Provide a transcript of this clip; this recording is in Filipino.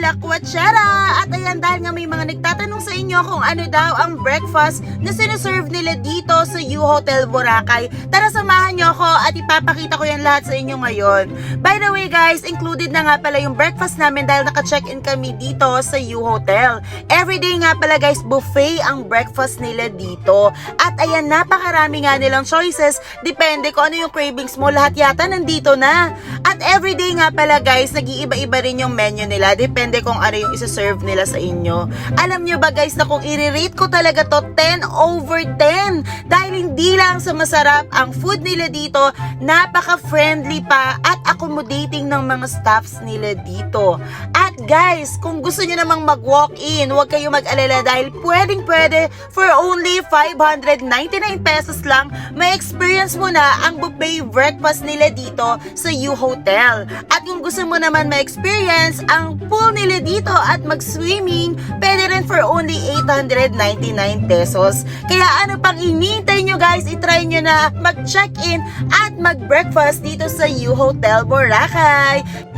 lakwachera! At ayan, dahil nga may mga nagtatanong sa inyo kung ano daw ang breakfast na sineserve nila dito sa U-Hotel Boracay, tara samahan nyo ako at ipapakita ko yan lahat sa inyo ngayon. By the way guys, included na nga pala yung breakfast namin dahil naka-check-in kami dito sa U-Hotel. Everyday nga pala guys, buffet ang breakfast nila dito. At ayan, napakarami nga nilang choices. Depende kung ano yung cravings mo, lahat yata nandito na. At everyday nga pala guys, nag-iiba-iba rin yung menu nila. Depende kung ano yung isa-serve nila sa inyo. Alam nyo ba guys na kung i-rate ko talaga to 10 over 10. Dahil hindi lang sa masarap ang food nila dito, napaka-friendly pa at accommodating ng mga staffs nila dito. At guys, kung gusto nyo namang mag-walk-in, huwag kayo mag-alala dahil pwedeng-pwede for only 599 pesos lang, may experience mo na ang buffet breakfast nila dito sa U-Hotel. At kung gusto mo naman ma-experience ang pool nila dito at mag-swimming, pwede rin for only 899 pesos. Kaya ano pang inintay nyo guys, itry nyo na mag-check-in at mag-breakfast dito sa U-Hotel Boracay.